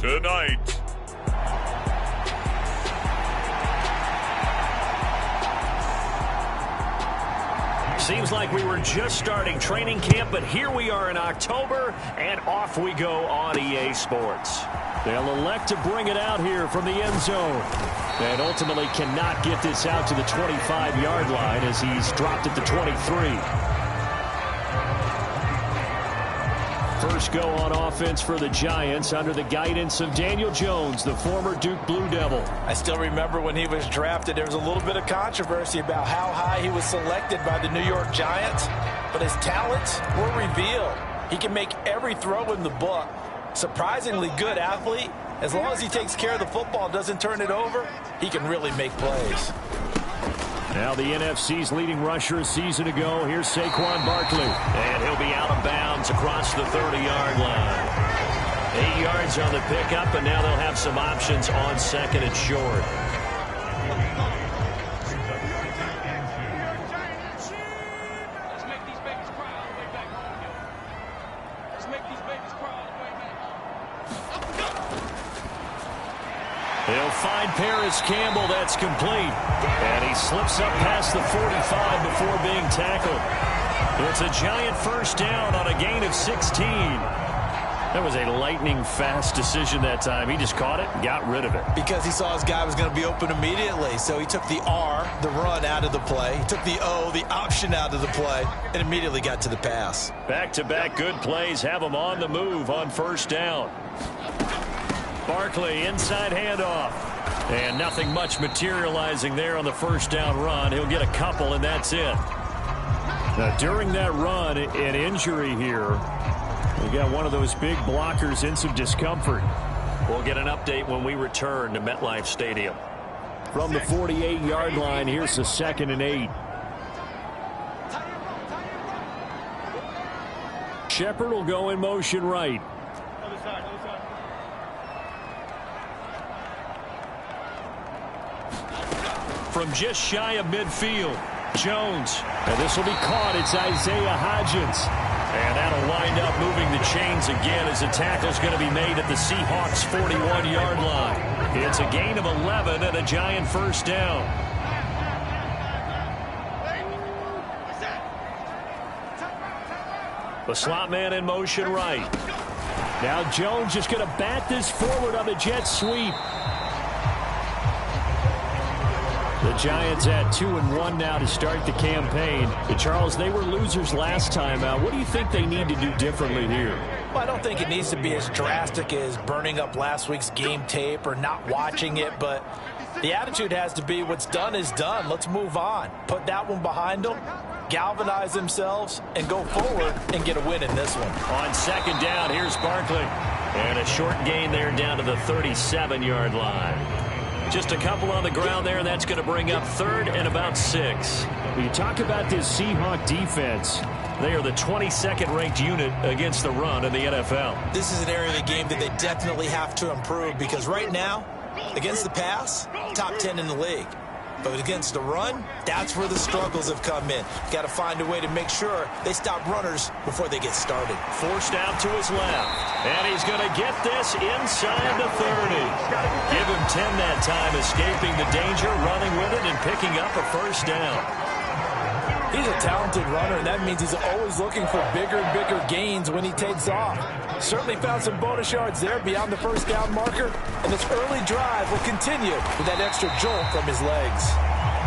tonight. Seems like we were just starting training camp, but here we are in October, and off we go on EA Sports. They'll elect to bring it out here from the end zone, and ultimately cannot get this out to the 25-yard line as he's dropped at the 23. First go on offense for the Giants under the guidance of Daniel Jones, the former Duke Blue Devil. I still remember when he was drafted, there was a little bit of controversy about how high he was selected by the New York Giants, but his talents were revealed. He can make every throw in the book. Surprisingly good athlete. As long as he takes care of the football, doesn't turn it over, he can really make plays. Now the NFC's leading rusher a season ago. Here's Saquon Barkley. And he'll be out of bounds across the 30-yard line. 8 yards on the pickup, and now they'll have some options on second and short. They'll find Paris Campbell. That's complete. And he slips up past the 45 before being tackled. It's a Giant first down on a gain of 16. That was a lightning-fast decision that time. He just caught it and got rid of it. Because he saw his guy was going to be open immediately. So he took the R, the run, out of the play. He took the O, the option, out of the play, and immediately got to the pass. Back-to-back good plays have him on the move on first down. Barkley, inside handoff. And nothing much materializing there on the first down run. He'll get a couple, and that's it. Now, during that run, an injury here. We got one of those big blockers in some discomfort. We'll get an update when we return to MetLife Stadium. From the 48-yard line, here's the 2nd and 8. Shepard will go in motion right. From just shy of midfield, Jones. And this will be caught. It's Isaiah Hodgins. And that'll wind up moving the chains again as the tackle's going to be made at the Seahawks' 41-yard line. It's a gain of 11 and a Giant first down. The slot man in motion right. Now Jones just going to bat this forward on the jet sweep. The Giants at 2-1 now to start the campaign. And Charles, they were losers last time out. What do you think they need to do differently here? Well, I don't think it needs to be as drastic as burning up last week's game tape or not watching it, but the attitude has to be what's done is done. Let's move on. Put that one behind them, galvanize themselves, and go forward and get a win in this one. On second down, here's Barkley. And a short gain there down to the 37-yard line. Just a couple on the ground there, and that's going to bring up 3rd and about 6. When you talk about this Seahawk defense, they are the 22nd ranked unit against the run in the NFL. This is an area of the game that they definitely have to improve because right now, against the pass, top 10 in the league. But against the run, that's where the struggles have come in. Got to find a way to make sure they stop runners before they get started. Forced out to his left. And he's going to get this inside the 30. Give him 10 that time, escaping the danger, running with it, and picking up a first down. He's a talented runner, and that means he's always looking for bigger and bigger gains when he takes off. Certainly found some bonus yards there beyond the first down marker, and this early drive will continue with that extra jolt from his legs.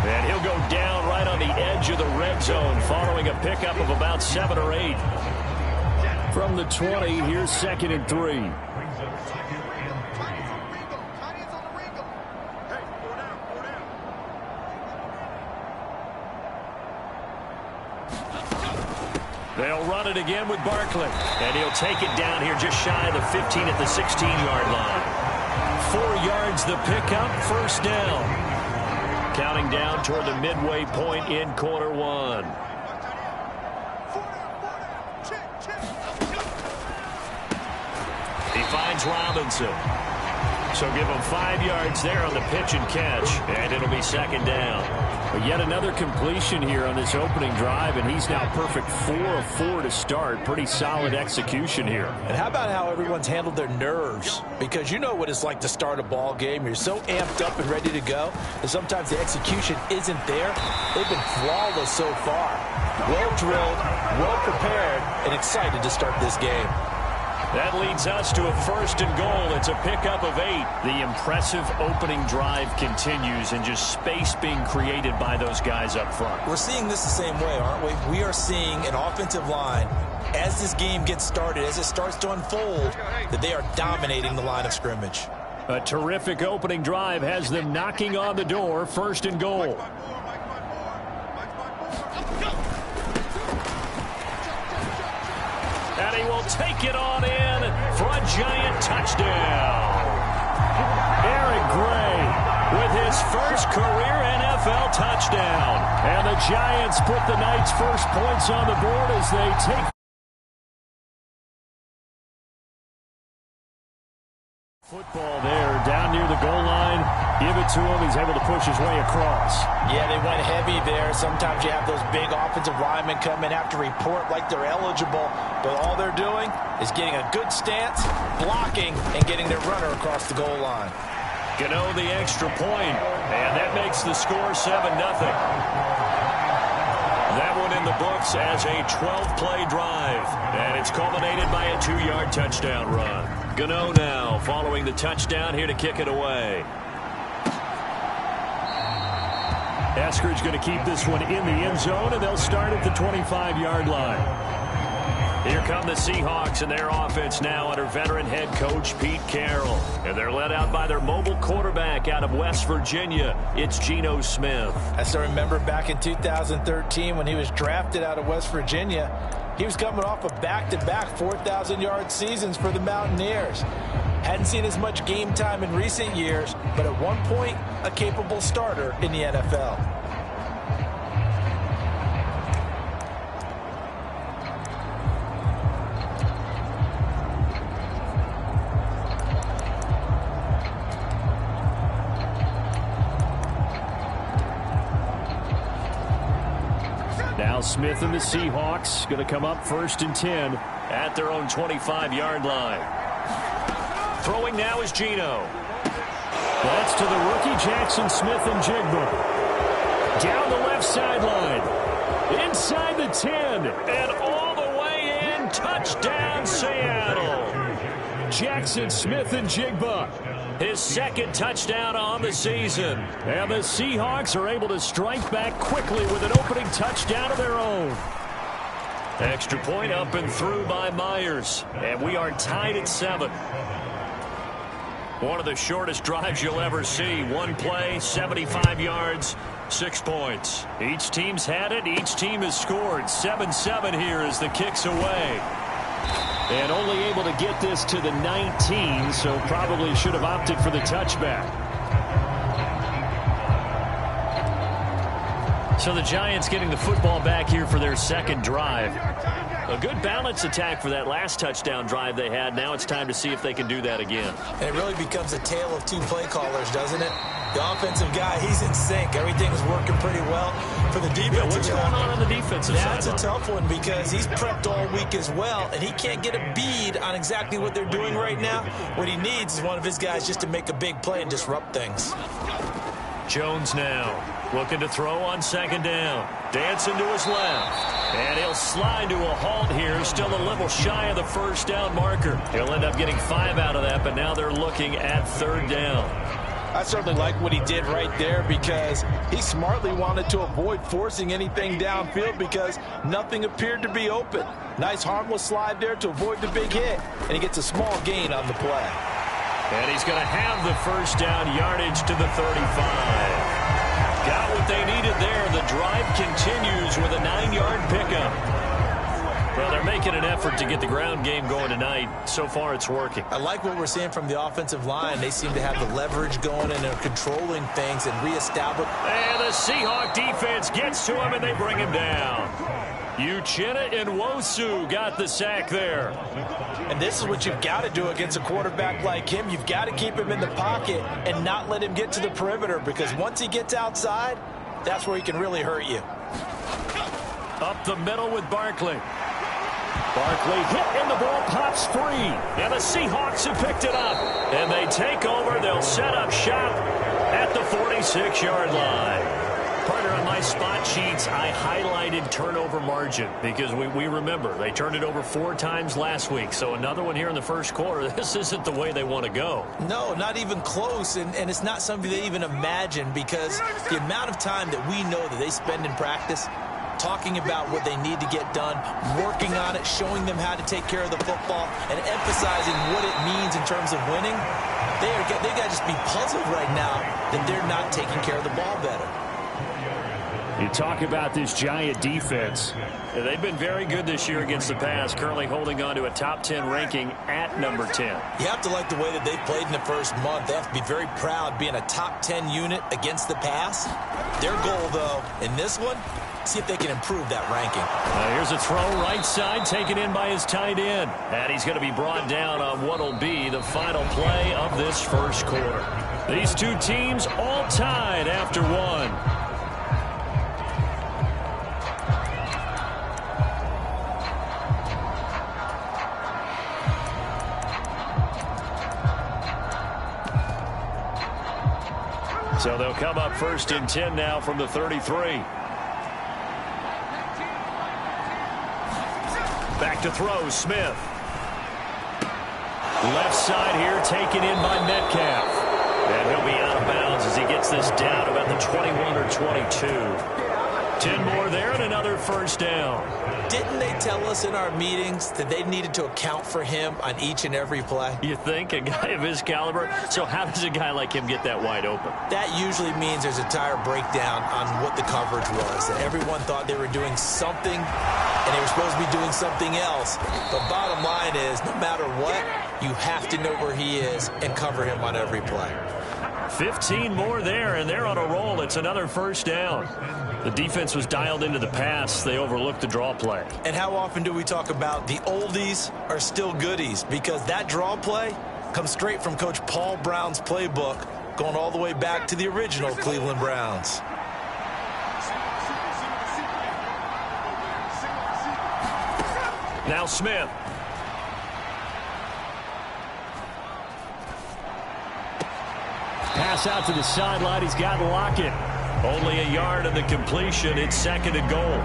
And he'll go down right on the edge of the red zone following a pickup of about 7 or 8. From the 20, here's 2nd and 3. They'll run it again with Barkley. And he'll take it down here just shy of the 15 at the 16-yard line. 4 yards the pickup, first down. Counting down toward the midway point in quarter 1. He finds Robinson. So give him 5 yards there on the pitch and catch. And it'll be second down. Yet another completion here on this opening drive, and he's now perfect 4 of 4 to start. Pretty solid execution here. And how about how everyone's handled their nerves? Because you know what it's like to start a ball game. You're so amped up and ready to go, and sometimes the execution isn't there. They've been flawless so far. Well drilled, well prepared, and excited to start this game. That leads us to a 1st and goal. It's a pickup of 8. The impressive opening drive continues, and just space being created by those guys up front. We're seeing this the same way, aren't we? We are seeing an offensive line, as this game gets started, as it starts to unfold, that they are dominating the line of scrimmage. A terrific opening drive has them knocking on the door. 1st and goal. And he will take it on in for a Giant touchdown. Eric Gray with his first career NFL touchdown. And the Giants put the Knights' first points on the board as they take football there down near the goal line. Give it to him. He's able to push his way across. Yeah, they went heavy there. Sometimes you have those big offensive linemen come in, have to report like they're eligible, but all they're doing is getting a good stance, blocking, and getting their runner across the goal line. Gano the extra point, and that makes the score 7-0. That one in the books as a 12-play drive, and it's culminated by a 2-yard touchdown run. Gano now following the touchdown here to kick it away. Eskridge going to keep this one in the end zone, and they'll start at the 25-yard line. Here come the Seahawks and their offense now under veteran head coach Pete Carroll. And they're led out by their mobile quarterback out of West Virginia. It's Geno Smith. I still remember back in 2013 when he was drafted out of West Virginia. He was coming off a back-to-back 4,000-yard seasons for the Mountaineers. Hadn't seen as much game time in recent years, but at one point, a capable starter in the NFL. Now Smith and the Seahawks going to come up 1st and 10 at their own 25-yard line. Throwing now is Geno. That's to the rookie Jackson Smith and Jigba. Down the left sideline. Inside the 10. And all the way in. Touchdown, Seattle. Jackson Smith and Jigba. His 2nd touchdown on the season. And the Seahawks are able to strike back quickly with an opening touchdown of their own. Extra point up and through by Myers. And we are tied at 7. One of the shortest drives you'll ever see. One play, 75 yards, 6 points. Each team's had it. Each team has scored. 7-7 here as the kick's away. And only able to get this to the 19, so probably should have opted for the touchback. So the Giants getting the football back here for their 2nd drive. A good balance attack for that last touchdown drive they had. Now it's time to see if they can do that again. And it really becomes a tale of 2 play callers, doesn't it? The offensive guy, he's in sync. Everything is working pretty well for the defensive What's going on the defensive side? That's a tough one because he's prepped all week as well, and he can't get a bead on exactly what they're doing right now. What he needs is one of his guys just to make a big play and disrupt things. Jones now looking to throw on 2nd down. Dancing to his left. And he'll slide to a halt here. Still a little shy of the 1st down marker. He'll end up getting 5 out of that, but now they're looking at 3rd down. I certainly like what he did right there because he smartly wanted to avoid forcing anything downfield because nothing appeared to be open. Nice harmless slide there to avoid the big hit, and he gets a small gain on the play. And he's going to have the 1st down yardage to the 35. Got what they needed there. The drive continues with a 9-yard pickup. Well, they're making an effort to get the ground game going tonight. So far, it's working. I like what we're seeing from the offensive line. They seem to have the leverage going, and they're controlling things and reestablish. And the Seahawk defense gets to him, and they bring him down. Uchenna and Nwosu got the sack there. And this is what you've got to do against a quarterback like him. You've got to keep him in the pocket and not let him get to the perimeter because once he gets outside, that's where he can really hurt you. Up the middle with Barkley. Barkley hit and the ball pops free. And the Seahawks have picked it up. And they take over. They'll set up shop at the 46-yard line. Partner, on my spot sheets, I highlighted turnover margin because we remember they turned it over 4 times last week. So another one here in the first quarter. This isn't the way they want to go. No, not even close. And it's not something they even imagine because the amount of time that we know that they spend in practice talking about what they need to get done, working on it, showing them how to take care of the football, and emphasizing what it means in terms of winning, they got to just be puzzled right now that they're not taking care of the ball better. You talk about this Giant defense. They've been very good this year against the pass, currently holding on to a top 10 ranking at number 10. You have to like the way that they've played in the first month. They have to be very proud being a top 10 unit against the pass. Their goal, though, in this one, see if they can improve that ranking. Here's a throw right side, taken in by his tight end. And he's going to be brought down on what will be the final play of this first quarter. These two teams all tied after one. So they'll come up 1st and 10 now from the 33. Back to throw, Smith. Left side here, taken in by Metcalf. And he'll be out of bounds as he gets this down about the 21 or 22. 10 more there and another first down. Didn't they tell us in our meetings that they needed to account for him on each and every play? You think? A guy of his caliber? So how does a guy like him get that wide open? That usually means there's a entire breakdown on what the coverage was. That everyone thought they were doing something, and they were supposed to be doing something else. The bottom line is, no matter what, you have to know where he is and cover him on every play. 15 more there, and they're on a roll. It's another first down. The defense was dialed into the pass. They overlooked the draw play. And how often do we talk about the oldies are still goodies? Because that draw play comes straight from Coach Paul Brown's playbook, going all the way back to the original Cleveland Browns. Now Smith. Pass out to the sideline. He's got Lockett. Only a yard of the completion. It's 2nd and goal.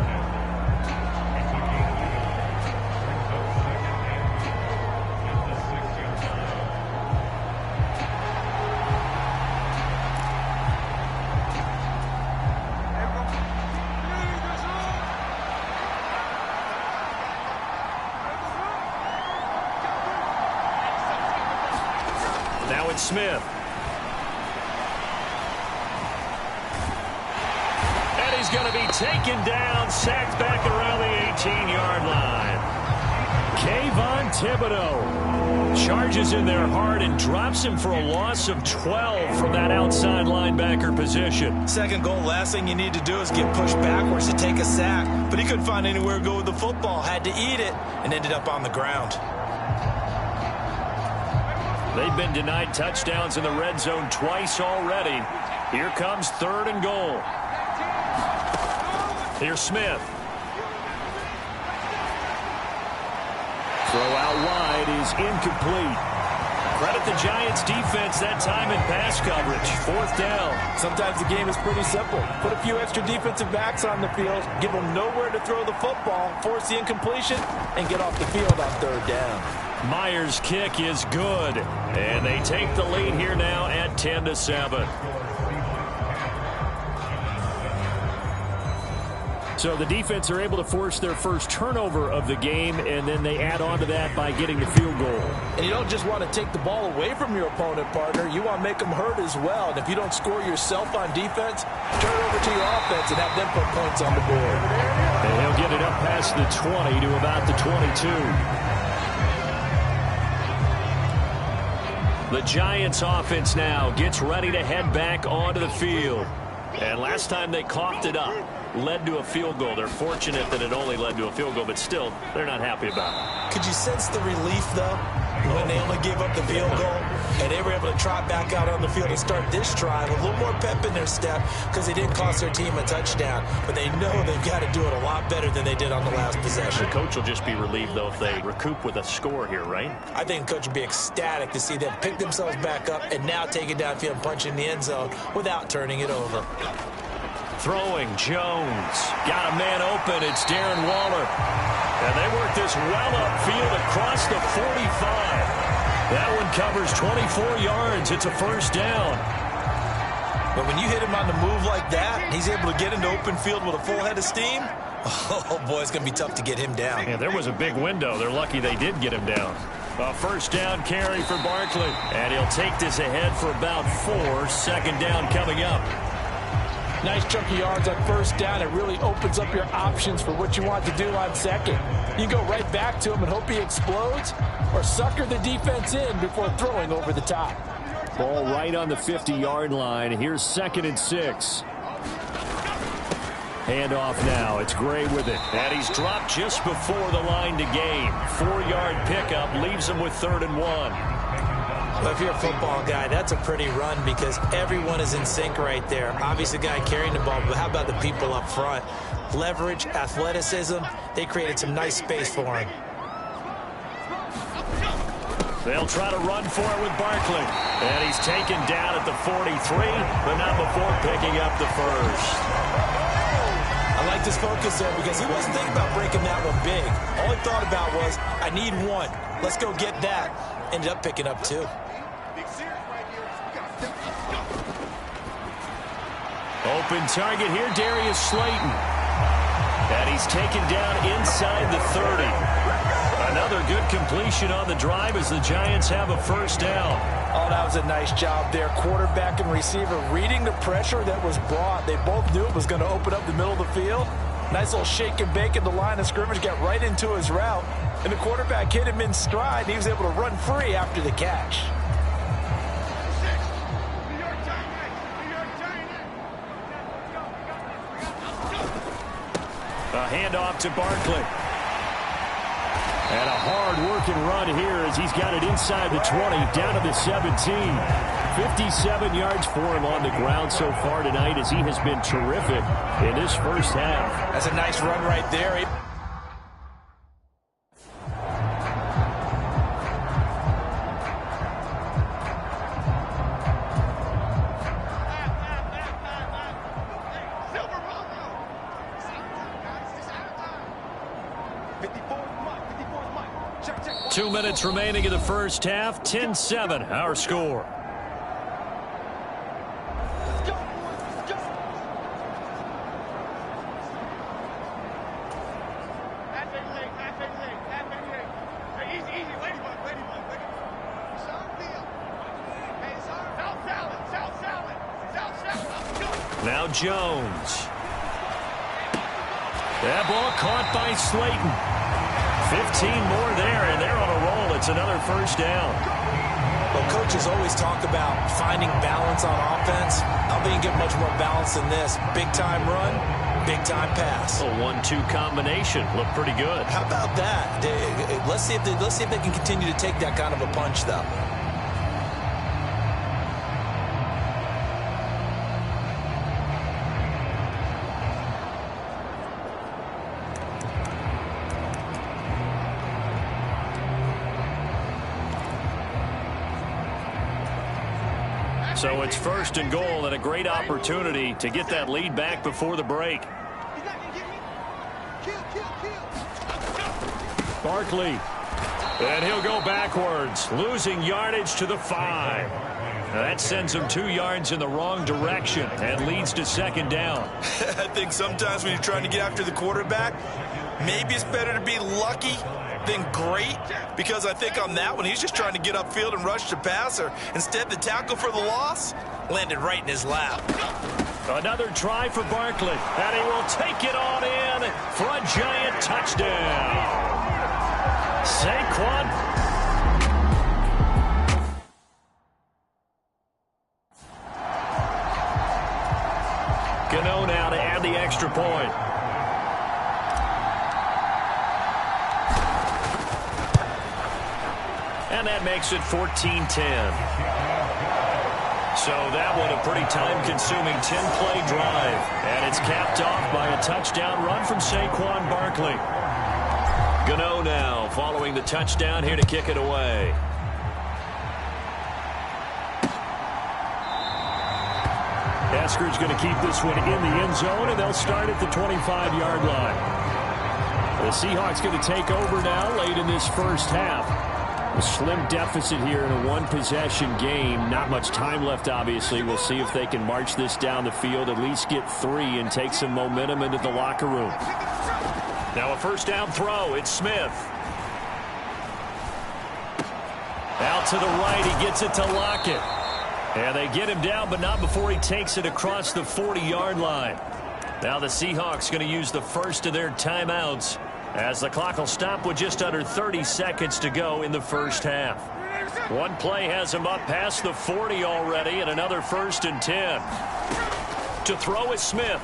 Now it's Smith. He's going to be taken down, sacked back around the 18-yard line. Kayvon Thibodeau charges in there hard and drops him for a loss of 12 from that outside linebacker position. Second goal, last thing you need to do is get pushed backwards to take a sack. But he couldn't find anywhere to go with the football, had to eat it, and ended up on the ground. They've been denied touchdowns in the red zone twice already. Here comes 3rd and goal. Here's Smith. Throw out wide is incomplete. Credit the Giants defense that time in pass coverage. 4th down. Sometimes the game is pretty simple. Put a few extra defensive backs on the field, give them nowhere to throw the football, force the incompletion, and get off the field on 3rd down. Myers' kick is good. And they take the lead here now at 10-7. So the defense are able to force their first turnover of the game, and then they add on to that by getting the field goal. And you don't just want to take the ball away from your opponent, partner. You want to make them hurt as well. And if you don't score yourself on defense, turn it over to your offense and have them put points on the board. And he'll get it up past the 20 to about the 22. The Giants offense now gets ready to head back onto the field. And last time they coughed it up, led to a field goal. They're fortunate that it only led to a field goal, but still, they're not happy about it. Could you sense the relief, though? when they only gave up the field goal, and they were able to trot back out on the field and start this drive. A little more pep in their step because they didn't cost their team a touchdown. But they know they've got to do it a lot better than they did on the last possession. The coach will just be relieved, though, if they recoup with a score here, right? I think the coach would be ecstatic to see them pick themselves back up and now take it downfield and punch in the end zone without turning it over. Throwing, Jones. Got a man open. It's Darren Waller. And they work this well upfield across the 45. That one covers 24 yards. It's a first down. But when you hit him on the move like that, he's able to get into open field with a full head of steam. Oh, boy, it's going to be tough to get him down. Yeah, there was a big window. They're lucky they did get him down. A first down carry for Barkley. And he'll take this ahead for about 4. Second down coming up. Nice chunk of yards on first down. It really opens up your options for what you want to do on second. You can go right back to him and hope he explodes, or sucker the defense in before throwing over the top. Ball right on the 50-yard line. Here's 2nd and 6. Handoff now. It's Gray with it. And he's dropped just before the line to gain. 4-yard pickup leaves him with 3rd and 1. Well, if you're a football guy, that's a pretty run because everyone is in sync right there. Obviously, the guy carrying the ball, but how about the people up front? Leverage, athleticism, they created some nice space for him. They'll try to run for it with Barkley. And he's taken down at the 43, but not before picking up the first. I like this focus there because he wasn't thinking about breaking that one big. All he thought about was, I need one. Let's go get that. Ended up picking up 2. Open target here, Darius Slayton. And he's taken down inside the 30. Another good completion on the drive as the Giants have a first down. Oh, that was a nice job there. Quarterback and receiver reading the pressure that was brought. They both knew it was going to open up the middle of the field. Nice little shake and bake at the line of scrimmage, got right into his route. And the quarterback hit him in stride, and he was able to run free after the catch. A handoff to Barkley. And a hard-working run here as he's got it inside the 20, down to the 17. 57 yards for him on the ground so far tonight as he has been terrific in this first half. That's a nice run right there. Two minutes remaining in the first half. 10-7, our score. Now Jones. That ball caught by Slayton. 15 more there, and they're on a roll. It's another first down. Well, coaches always talk about finding balance on offense. I don't think you get much more balance than this. Big-time run, big-time pass. A 1-2 combination. Looked pretty good. How about that? Let's see if they can continue to take that kind of a punch, though. So it's 1st and goal and a great opportunity to get that lead back before the break. Barkley. And he'll go backwards, losing yardage to the 5. That sends him 2 yards in the wrong direction and leads to 2nd down. I think sometimes when you're trying to get after the quarterback, maybe it's better to be lucky than great, because I think on that one, he's just trying to get upfield and rush the passer. Instead, the tackle for the loss landed right in his lap. Another try for Barkley, and he will take it on in for a giant touchdown. Saquon. Gano now to add the extra point. And that makes it 14-10. So that one a pretty time-consuming 10-play drive. And it's capped off by a touchdown run from Saquon Barkley. Gano now following the touchdown here to kick it away. Esker's going to keep this one in the end zone, and they'll start at the 25-yard line. The Seahawks going to take over now late in this first half. A slim deficit here in a one-possession game. Not much time left, obviously. We'll see if they can march this down the field, at least get 3, and take some momentum into the locker room. Now a first down throw. It's Smith. Out to the right. He gets it to Lockett. And they get him down, but not before he takes it across the 40-yard line. Now the Seahawks going to use the first of their timeouts as the clock will stop with just under 30 seconds to go in the first half. One play has him up past the 40 already, and another 1st and 10. To throw is Smith.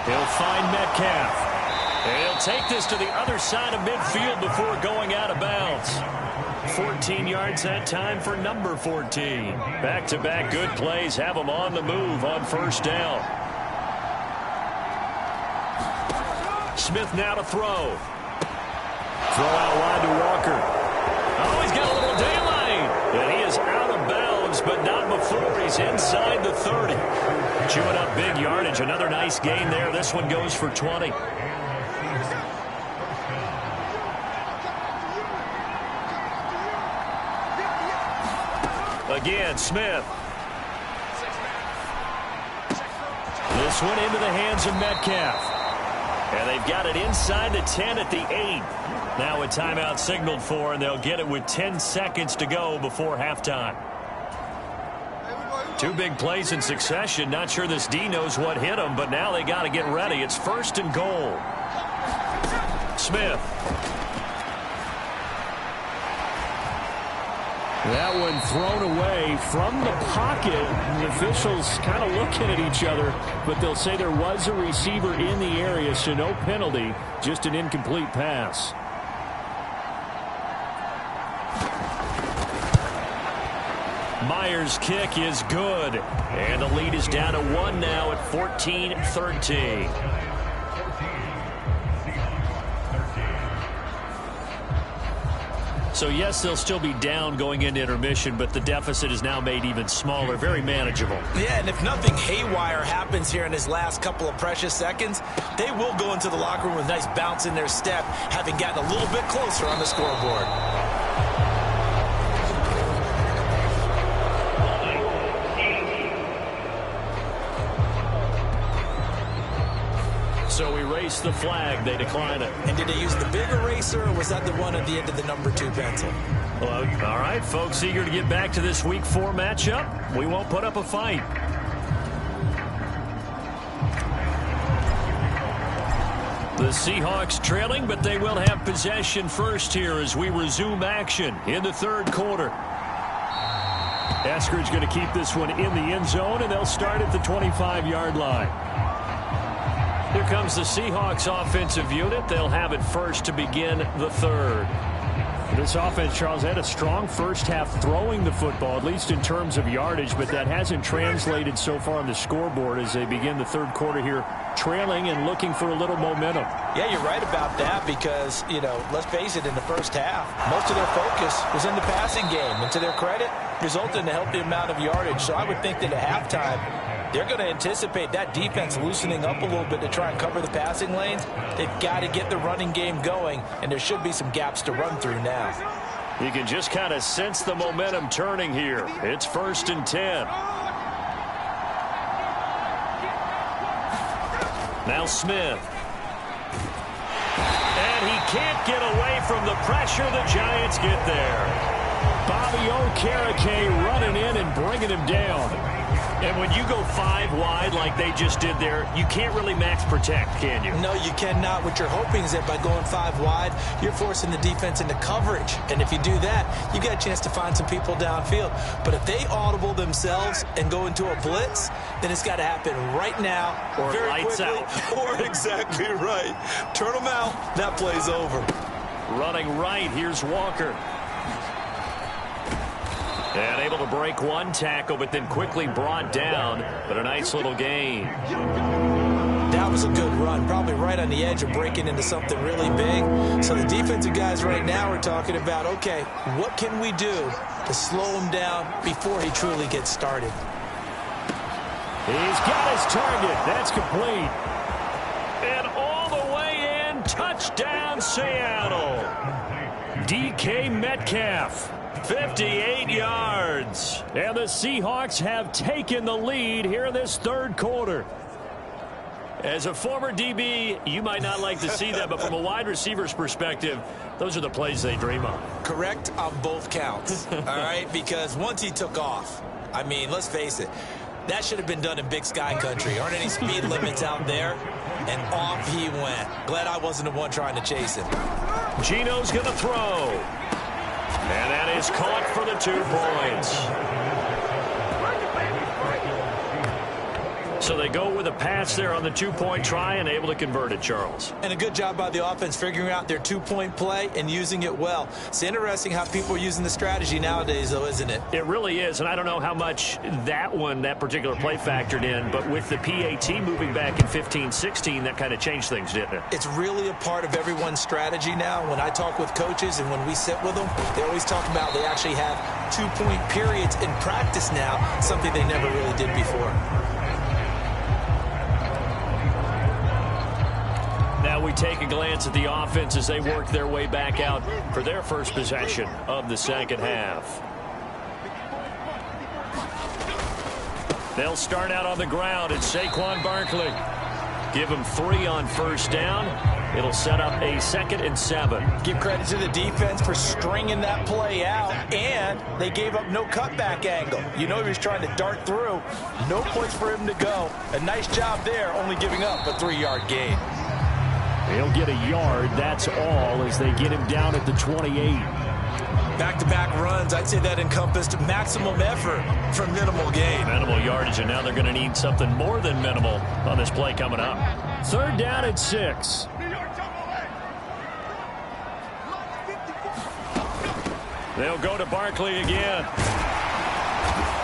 He'll find Metcalf. And he'll take this to the other side of midfield before going out of bounds. 14 yards that time for number 14. Back-to-back good plays have them on the move on first down. Smith now to throw. Throw out wide to Walker. Oh, he's got a little daylight. And he is out of bounds, but not before he's inside the 30. Chewing up big yardage. Another nice gain there. This one goes for 20. Again, Smith. This one into the hands of Metcalf. And they've got it inside the 10 at the 8. Now a timeout signaled for, and they'll get it with 10 seconds to go before halftime. 2 big plays in succession. Not sure this D knows what hit him, but now they got to get ready. It's 1st and goal. Smith. That one thrown away from the pocket. The officials kind of looking at each other, but they'll say there was a receiver in the area, so no penalty, just an incomplete pass. Myers' kick is good, and the lead is down to 1 now at 14-13. So, yes, they'll still be down going into intermission, but the deficit is now made even smaller, very manageable. Yeah, and if nothing haywire happens here in his last couple of precious seconds, they will go into the locker room with a nice bounce in their step, having gotten a little bit closer on the scoreboard. So we race the flag. They decline it. And did they use the big eraser, or was that the one at the end of the number 2 pencil? Well, all right, folks, eager to get back to this Week 4 matchup. We won't put up a fight. The Seahawks trailing, but they will have possession first here as we resume action in the 3rd quarter. Esker's going to keep this one in the end zone, and they'll start at the 25-yard line. Here comes the Seahawks offensive unit. They'll have it first to begin the 3rd. This offense, Charles, had a strong first half throwing the football, at least in terms of yardage, but that hasn't translated so far on the scoreboard as they begin the 3rd quarter here, trailing and looking for a little momentum. Yeah, you're right about that because, you know, let's face it, in the first half, most of their focus was in the passing game, and to their credit, resulted in a healthy amount of yardage. So I would think that at halftime, they're going to anticipate that defense loosening up a little bit to try and cover the passing lanes. They've got to get the running game going, and there should be some gaps to run through now. You can just kind of sense the momentum turning here. It's 1st and 10. Now Smith. And he can't get away from the pressure. The Giants get there. Bobby Okereke running in and bringing him down. And when you go 5 wide like they just did there, you can't really max protect, can you? No, you cannot. What you're hoping is that by going 5 wide, you're forcing the defense into coverage. And if you do that, you got a chance to find some people downfield. But if they audible themselves and go into a blitz, then it's got to happen right now or very lights quickly, out. Or exactly right. Turn them out. That play's over. Running right, here's Walker. And able to break one tackle, but then quickly brought down. But a nice little gain. That was a good run, probably right on the edge of breaking into something really big. So the defensive guys right now are talking about, okay, what can we do to slow him down before he truly gets started? He's got his target. That's complete. And all the way in, touchdown Seattle. DK Metcalf, 58 yards. And the Seahawks have taken the lead here in this third quarter. As a former DB, you might not like to see that, but from a wide receiver's perspective, those are the plays they dream of. Correct on both counts, all right? Because once he took off, I mean, let's face it, that should have been done in Big Sky Country. Aren't any speed limits out there? And off he went. Glad I wasn't the one trying to chase him. Gino's going to throw. And that is caught for the 2 points. So they go with a pass there on the 2-point try and able to convert it, Charles. And a good job by the offense figuring out their 2-point play and using it well. It's interesting how people are using the strategy nowadays, though, isn't it? It really is, and I don't know how much that particular play factored in, but with the PAT moving back in 15-16, that kind of changed things, didn't it? It's really a part of everyone's strategy now. When I talk with coaches and when we sit with them, they always talk about they actually have 2-point periods in practice now, something they never really did before. Now we take a glance at the offense as they work their way back out for their first possession of the second half. They'll start out on the ground. It's Saquon Barkley. Give him 3 on first down. It'll set up a 2nd and 7. Give credit to the defense for stringing that play out, and they gave up no cutback angle. You know he was trying to dart through. No place for him to go. A nice job there, only giving up a 3-yard gain. He'll get a yard, that's all, as they get him down at the 28. Back-to-back runs, I'd say that encompassed maximum effort for minimal gain. Minimal yardage, and now they're going to need something more than minimal on this play coming up. 3rd down and 6. They'll go to Barkley again.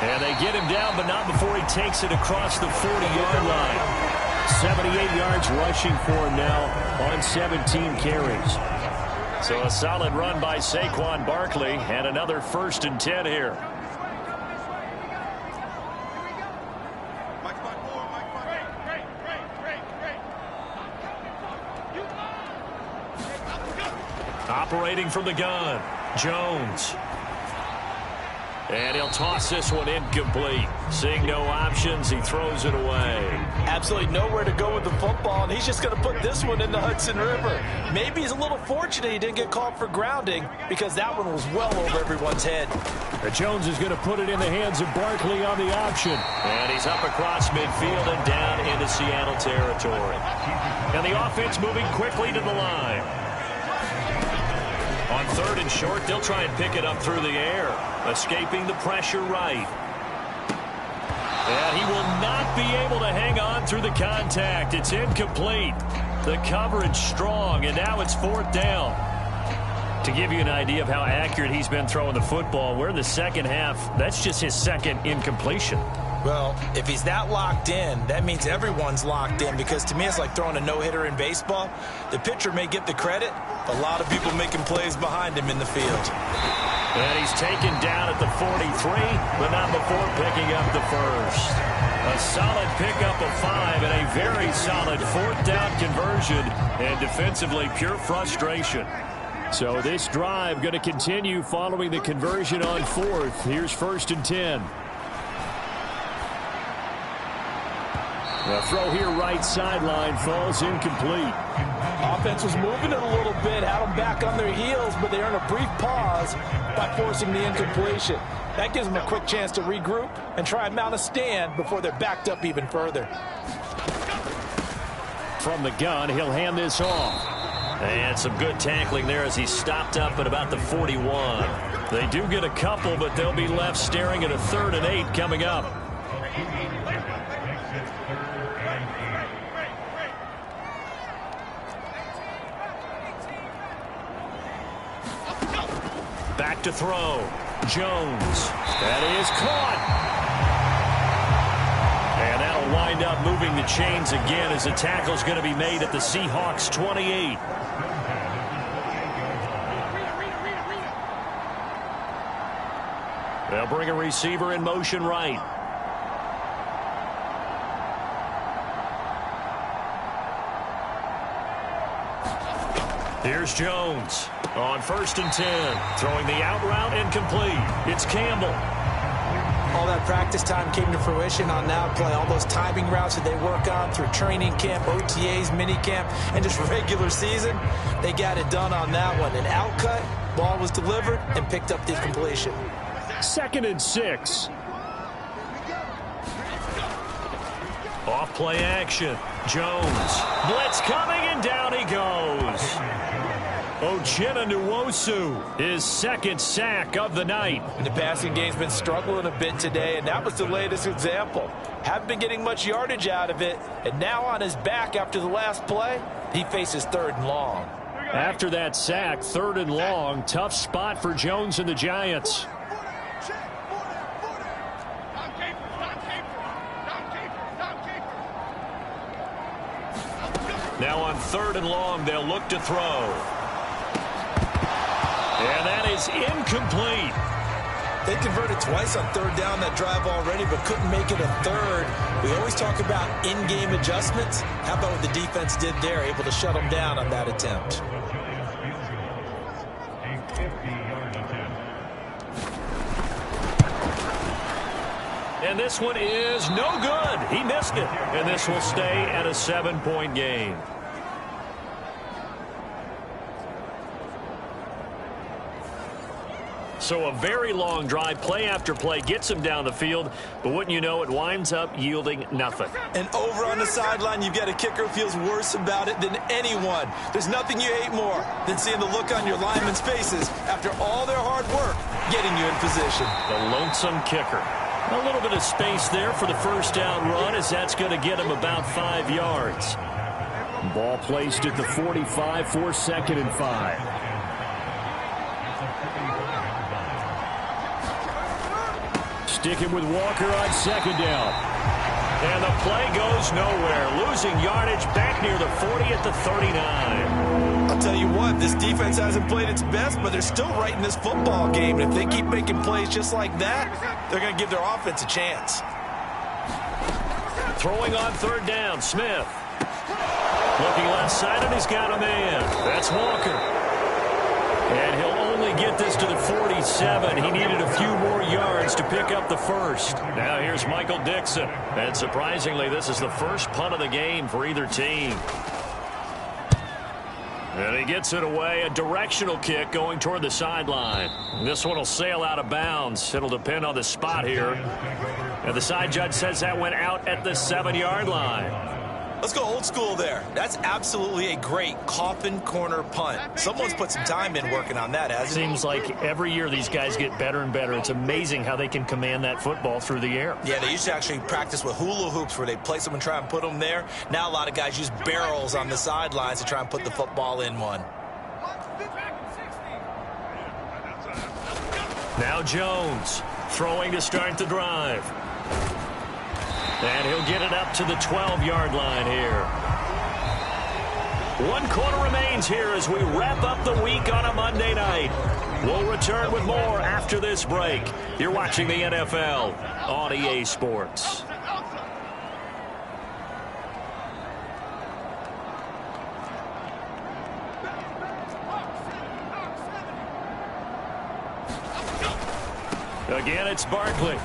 And they get him down, but not before he takes it across the 40-yard line. 78 yards rushing for him now on 17 carries. So a solid run by Saquon Barkley and another 1st and 10 here. Operating from the gun, Jones. And he'll toss this one incomplete. Seeing no options, he throws it away. Absolutely nowhere to go with the football, and he's just going to put this one in the Hudson River. Maybe he's a little fortunate he didn't get called for grounding because that one was well over everyone's head. Jones is going to put it in the hands of Barkley on the option. And he's up across midfield and down into Seattle territory. And the offense moving quickly to the line. On 3rd and short, they'll try and pick it up through the air. Escaping the pressure right. And he will not be able to hang on through the contact. It's incomplete. The coverage strong, and now it's 4th down. To give you an idea of how accurate he's been throwing the football, we're in the second half. That's just his 2nd incompletion. Well, if he's that locked in, that means everyone's locked in, because to me it's like throwing a no-hitter in baseball. The pitcher may get the credit, but a lot of people making plays behind him in the field. And he's taken down at the 43, but not before picking up the 1st. A solid pickup of 5 and a very solid 4th down conversion, and defensively pure frustration. So this drive going to continue following the conversion on 4th. Here's 1st and 10. The throw here right sideline falls incomplete. Offense was moving it a little bit, had them back on their heels, but they earned a brief pause by forcing the incompletion. That gives them a quick chance to regroup and try and mount a stand before they're backed up even further. From the gun, he'll hand this off. And some good tackling there as he stopped up at about the 41. They do get a couple, but they'll be left staring at a 3rd and 8 coming up. Back to throw. Jones. That is caught. And that'll wind up moving the chains again as the tackle's going to be made at the Seahawks 28. They'll bring a receiver in motion right. Here's Jones on 1st and 10. Throwing the out route incomplete. It's Campbell. All that practice time came to fruition on that play. All those timing routes that they work on through training camp, OTAs, minicamp, and just regular season, they got it done on that one. An outcut, ball was delivered, and picked up the completion. 2nd and 6. Off play action. Jones. Blitz coming, and down he goes. Nwosu, his 2nd sack of the night. And the passing game's been struggling a bit today, and that was the latest example. Haven't been getting much yardage out of it, and now on his back after the last play, he faces 3rd and long. After that sack, 3rd and long, tough spot for Jones and the Giants. Now on 3rd and long, they'll look to throw. And that is incomplete. They converted twice on 3rd down that drive already, but couldn't make it a 3rd. We always talk about in-game adjustments. How about what the defense did there, able to shut them down on that attempt? And this one is no good. He missed it. And this will stay at a 7-point game. So a very long drive, play after play, gets him down the field, but wouldn't you know, it winds up yielding nothing. And over on the sideline, you've got a kicker who feels worse about it than anyone. There's nothing you hate more than seeing the look on your linemen's faces after all their hard work getting you in position. The lonesome kicker. A little bit of space there for the 1st down run, as that's going to get him about 5 yards. Ball placed at the 45 for 2nd and 5. Sticking with Walker on 2nd down. And the play goes nowhere. Losing yardage back near the 40 at the 39. I'll tell you what, this defense hasn't played its best, but they're still right in this football game. And if they keep making plays just like that, they're going to give their offense a chance. Throwing on 3rd down, Smith. Looking left side, and he's got a man. That's Walker. And he'll only get this to the 47. He needed a few more yards to pick up the 1st. Now here's Michael Dixon. And surprisingly, this is the first punt of the game for either team. And he gets it away. A directional kick going toward the sideline. This one will sail out of bounds. It'll depend on the spot here. And the side judge says that went out at the 7-yard line. Let's go old school there. That's absolutely a great coffin corner punt. Someone's put some time in working on that, hasn't it? Seems like every year these guys get better and better. It's amazing how they can command that football through the air. Yeah, they used to actually practice with hula hoops where they place them and try and put them there. Now a lot of guys use barrels on the sidelines to try and put the football in one. Now Jones throwing to start the drive. And he'll get it up to the 12-yard line here. 1 quarter remains here as we wrap up the week on a Monday night. We'll return with more after this break. You're watching the NFL on EA Sports. Again, it's Barkley.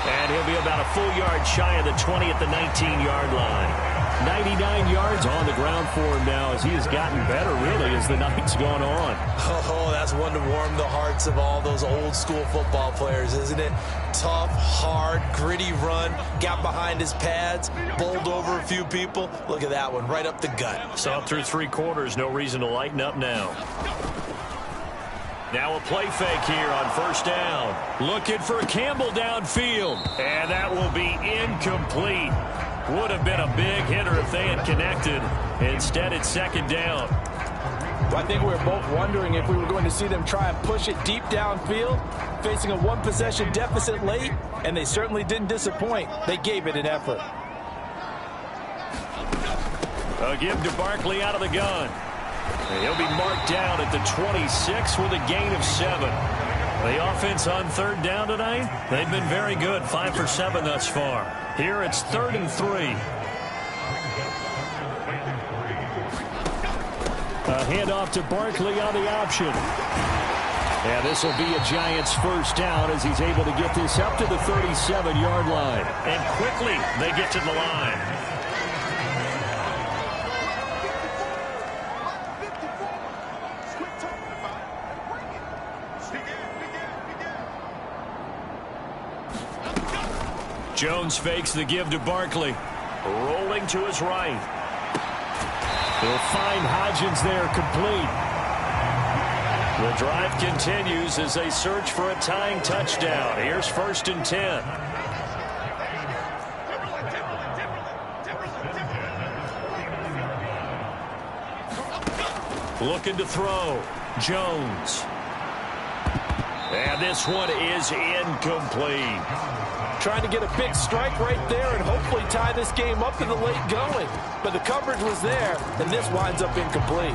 And he'll be about a full yard shy of the 20 at the 19-yard line. 99 yards on the ground for him now as he has gotten better, really, as the night's gone on. Oh, that's one to warm the hearts of all those old-school football players, isn't it? Tough, hard, gritty run, got behind his pads, bowled over a few people. Look at that one, right up the gut. Saw through 3 quarters, no reason to lighten up now. Now a play fake here on 1st down. Looking for Campbell downfield. And that will be incomplete. Would have been a big hitter if they had connected. Instead, it's 2nd down. Well, I think we were both wondering if we were going to see them try and push it deep downfield, facing a one-possession deficit late, and they certainly didn't disappoint. They gave it an effort. A give to Barkley out of the gun. And he'll be marked down at the 26 with a gain of 7. The offense on third down tonight, they've been very good, 5 for 7 thus far. Here it's 3rd and 3. A handoff to Barkley on the option. And this will be a Giants first down as he's able to get this up to the 37-yard line. And quickly they get to the line. Jones fakes the give to Barkley. Rolling to his right. He'll find Hodgins there, complete. The drive continues as they search for a tying touchdown. Here's 1st and 10. Looking to throw. Jones. And this one is incomplete. Trying to get a big strike right there and hopefully tie this game up in the late going. But the coverage was there, and this winds up incomplete.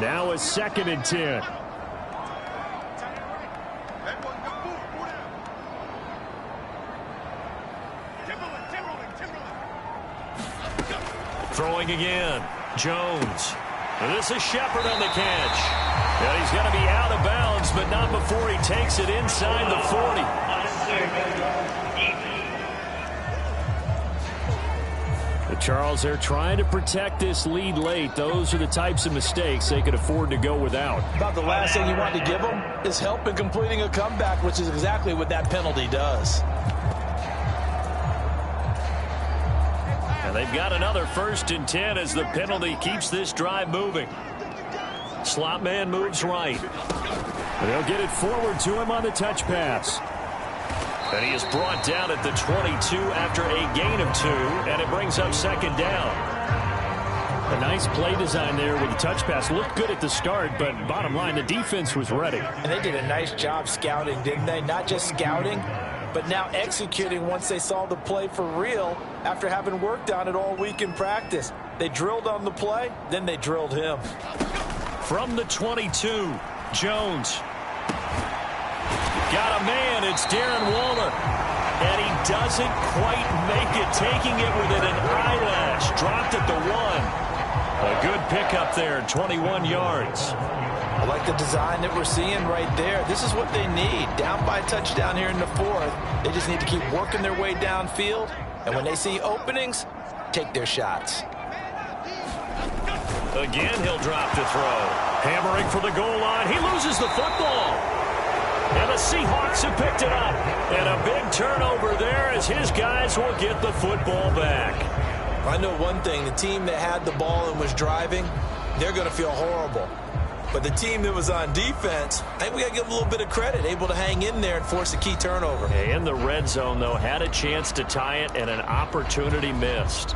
Now it's 2nd and 10. Throwing again. Jones. This is Shepard on the catch. And he's going to be out of bounds, but not before he takes it inside the 40. The Charles, they're trying to protect this lead late. Those are the types of mistakes they could afford to go without. About the last thing you want to give them is help in completing a comeback, which is exactly what that penalty does. And they've got another 1st and 10 as the penalty keeps this drive moving. Slot man moves right. And they'll get it forward to him on the touch pass. And he is brought down at the 22 after a gain of 2, and it brings up 2nd down. A nice play design there with the touch pass. Looked good at the start, but bottom line, the defense was ready. And they did a nice job scouting, didn't they? Not just scouting, but now executing once they saw the play for real after having worked on it all week in practice. They drilled on the play, then they drilled him. From the 22, Jones. Got a man, it's Darren Waller. And he doesn't quite make it, taking it within an eyelash. Dropped at the 1. A good pickup there, 21 yards. I like the design that we're seeing right there. This is what they need. Down by a touchdown here in the 4th. They just need to keep working their way downfield. And when they see openings, take their shots. Again, he'll drop to throw. Hammering for the goal line. He loses the football. And the Seahawks have picked it up. And a big turnover there as his guys will get the football back. I know one thing. The team that had the ball and was driving, they're going to feel horrible. But the team that was on defense, I think we got to give them a little bit of credit, able to hang in there and force a key turnover. In the red zone, though, had a chance to tie it and an opportunity missed.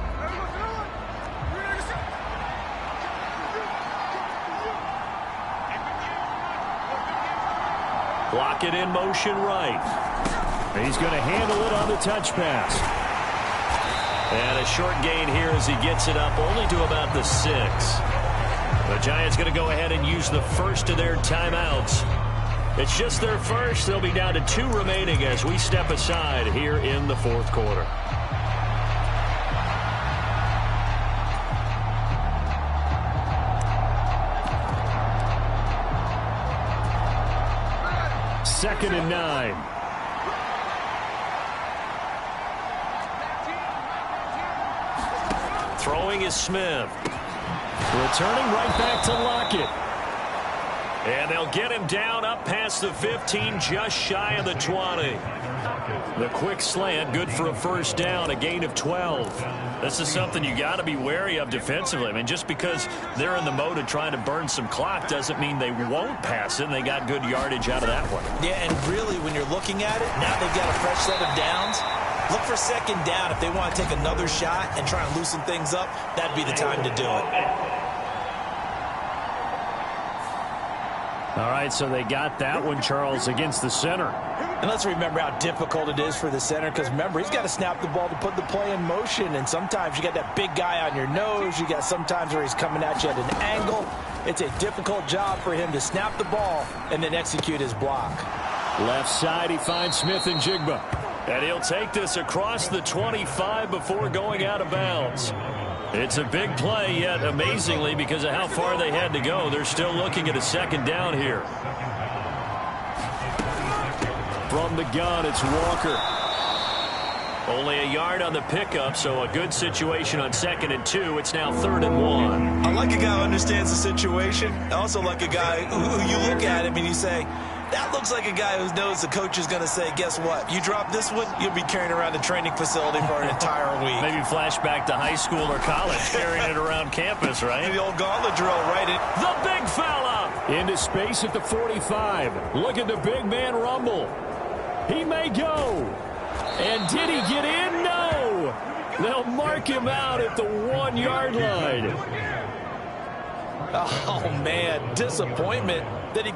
Block it in motion right. He's going to handle it on the touch pass. And a short gain here as he gets it up only to about the 6. The Giants going to go ahead and use the first of their timeouts. It's just their first. They'll be down to 2 remaining as we step aside here in the 4th quarter. Second and 9. Throwing is Smith. Returning right back to Lockett. And they'll get him down up past the 15, just shy of the 20. The quick slant, good for a first down, a gain of 12. This is something you got to be wary of defensively. I mean, just because they're in the mode of trying to burn some clock doesn't mean they won't pass it, and they got good yardage out of that one. Yeah, and really, when you're looking at it, now they've got a fresh set of downs. Look for second down. If they want to take another shot and try and loosen things up, that'd be the time to do it. All right, so they got that one, Charles, against the center. And let's remember how difficult it is for the center, because remember, he's got to snap the ball to put the play in motion, and sometimes you got that big guy on your nose. You got sometimes where he's coming at you at an angle. It's a difficult job for him to snap the ball and then execute his block. Left side, he finds Smith and Jigba. And he'll take this across the 25 before going out of bounds. It's a big play, yet amazingly, because of how far they had to go, they're still looking at a second down here. From the gun, it's Walker. Only a yard on the pickup, so a good situation on 2nd and 2. It's now 3rd and 1. I like a guy who understands the situation. I also like a guy who you look at him and you say, that looks like a guy who knows the coach is going to say, guess what? You drop this one, you'll be carrying around the training facility for an entire week. Maybe flashback to high school or college, carrying it around campus, right? The old gauntlet drill, right? The big fella! Into space at the 45. Look at the big man rumble. He may go. And did he get in? No! They'll mark him out at the 1-yard line. Oh, man, disappointment that he